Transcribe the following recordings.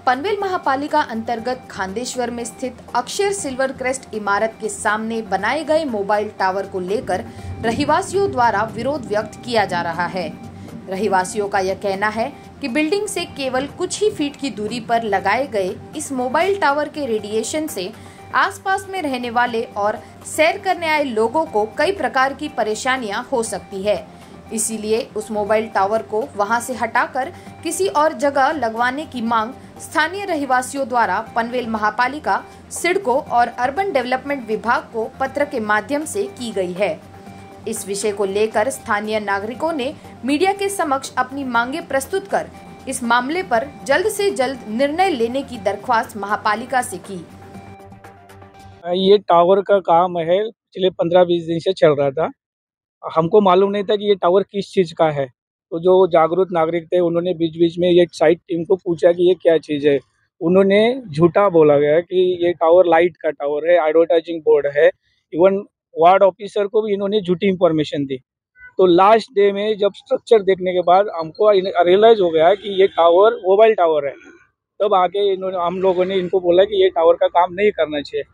पनवेल महापालिका अंतर्गत खांदेश्वर में स्थित अक्षर सिल्वर क्रेस्ट इमारत के सामने बनाए गए मोबाइल टावर को लेकर रहीवासियों द्वारा विरोध व्यक्त किया जा रहा है। रहीवासियों का यह कहना है कि बिल्डिंग से केवल कुछ ही फीट की दूरी पर लगाए गए इस मोबाइल टावर के रेडिएशन से आसपास में रहने वाले और सैर करने आए लोगों को कई प्रकार की परेशानियां हो सकती है। इसीलिए उस मोबाइल टावर को वहां से हटाकर किसी और जगह लगवाने की मांग स्थानीय रहीवासियों द्वारा पनवेल महापालिका, सिडको और अर्बन डेवलपमेंट विभाग को पत्र के माध्यम से की गई है। इस विषय को लेकर स्थानीय नागरिकों ने मीडिया के समक्ष अपनी मांगे प्रस्तुत कर इस मामले पर जल्द से जल्द निर्णय लेने की दरख्वास्त महापालिका से की। ये टावर का काम है, पिछले 15-20 दिन से चल रहा था। हमको मालूम नहीं था कि ये टावर किस चीज़ का है। तो जो जागरूक नागरिक थे उन्होंने बीच बीच में ये साइट टीम को पूछा कि ये क्या चीज़ है। उन्होंने झूठा बोला गया कि ये टावर लाइट का टावर है, एडवर्टाइजिंग बोर्ड है। इवन वार्ड ऑफिसर को भी इन्होंने झूठी इंफॉर्मेशन दी। तो लास्ट डे में जब स्ट्रक्चर देखने के बाद हमको रियलाइज़ हो गया कि ये टावर मोबाइल टावर है। तब आके हम लोगों ने इनको बोला कि ये टावर का काम नहीं करना चाहिए।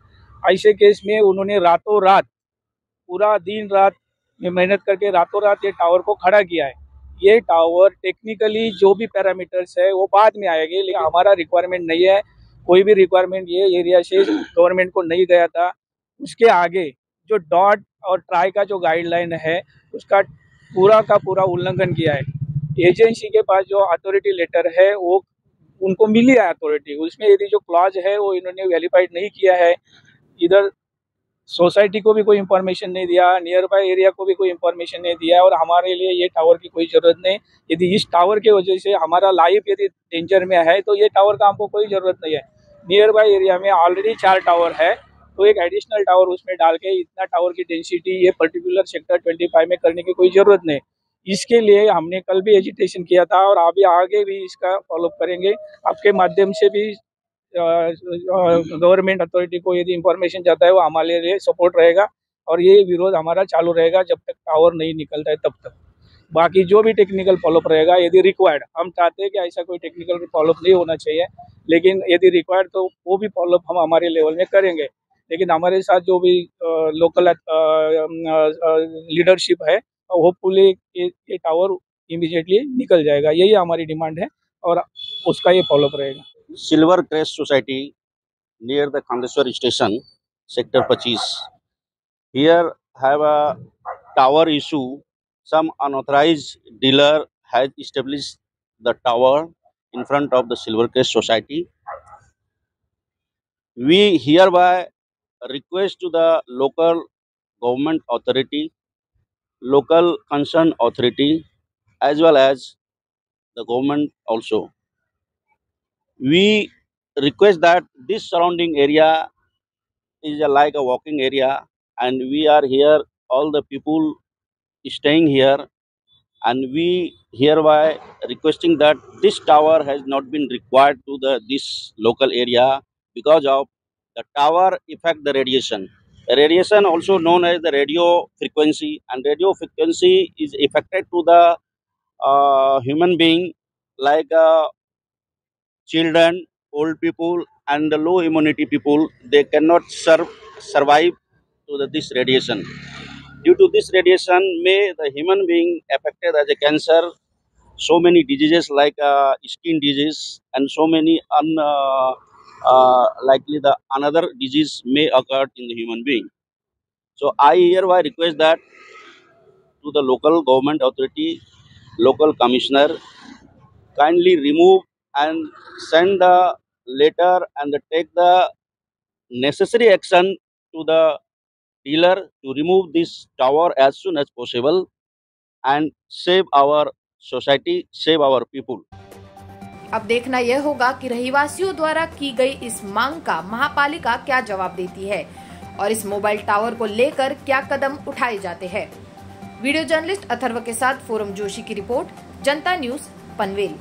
ऐसे केस में उन्होंने रातों रात, पूरा दिन रात में मेहनत करके रातों रात ये टावर को खड़ा किया है। ये टावर टेक्निकली जो भी पैरामीटर्स है वो बाद में आएंगे, लेकिन हमारा रिक्वायरमेंट नहीं है। कोई भी रिक्वायरमेंट ये एरिया से गवर्नमेंट को नहीं गया था। उसके आगे जो डॉट और ट्राई का जो गाइडलाइन है उसका पूरा का पूरा उल्लंघन किया है। एजेंसी के पास जो अथॉरिटी लेटर है वो उनको मिली है अथॉरिटी, उसमें यदि जो क्लॉज है वो इन्होंने वेरीफाइड नहीं किया है। इधर सोसाइटी को भी कोई इन्फॉर्मेशन नहीं दिया, नियर बाय एरिया को भी कोई इन्फॉर्मेशन नहीं दिया। और हमारे लिए ये टावर की कोई ज़रूरत नहीं। यदि इस टावर की वजह से हमारा लाइफ यदि डेंजर में है तो ये टावर का हमको कोई ज़रूरत नहीं है। नियर बाय एरिया में ऑलरेडी 4 टावर है, तो एक एडिशनल टावर उसमें डाल के इतना टावर की डेंसिटी ये पर्टिकुलर सेक्टर 25 में करने की कोई ज़रूरत नहीं। इसके लिए हमने कल भी एजिटेशन किया था और अभी आगे भी इसका फॉलोअप करेंगे। आपके माध्यम से भी गवर्नमेंट अथॉरिटी को यदि इंफॉर्मेशन जाता है वो हमारे लिए सपोर्ट रहेगा और ये विरोध हमारा चालू रहेगा जब तक टावर नहीं निकलता है तब तक। बाकी जो भी टेक्निकल फॉलोअप रहेगा यदि रिक्वायर्ड, हम चाहते हैं कि ऐसा कोई टेक्निकल फॉलोअप नहीं होना चाहिए, लेकिन यदि रिक्वायर्ड तो वो भी फॉलोअप हम हमारे लेवल में करेंगे। लेकिन हमारे साथ जो भी लोकल लीडरशिप है, होपफुली ये टावर इमीडिएटली निकल जाएगा। यही हमारी डिमांड है और उसका ये फॉलोअप रहेगा। Silver Crest Society near the Khandeswar station, sector 25. Here have a tower issue. Some unauthorized dealer has established the tower in front of the Silver Crest Society. We hereby request to the local government authority, local concerned authority, as well as the government also. We request that this surrounding area is like a walking area, and we are here, all the people staying here, and we hereby requesting that this tower has not been required to this local area because of the tower affect the radiation. Radiation also known as the radio frequency, and radio frequency is affected to the human being like children, old people, and the low immunity people. They cannot survive to this radiation. Due to this radiation, may the human being affected as a cancer, so many diseases like skin disease, and so many likely the another disease may occur in the human being. So I hereby request that to the local government authority, local commissioner, kindly remove and send the letter and take the necessary action to the dealer to remove this tower as soon as possible and save our society, save our people. अब देखना यह होगा कि रहीवासियों द्वारा की गई इस मांग का महापालिका क्या जवाब देती है और इस मोबाइल टावर को लेकर क्या कदम उठाए जाते हैं। वीडियो जर्नलिस्ट अथर्व के साथ फोरम जोशी की रिपोर्ट, जनता न्यूज, पनवेल।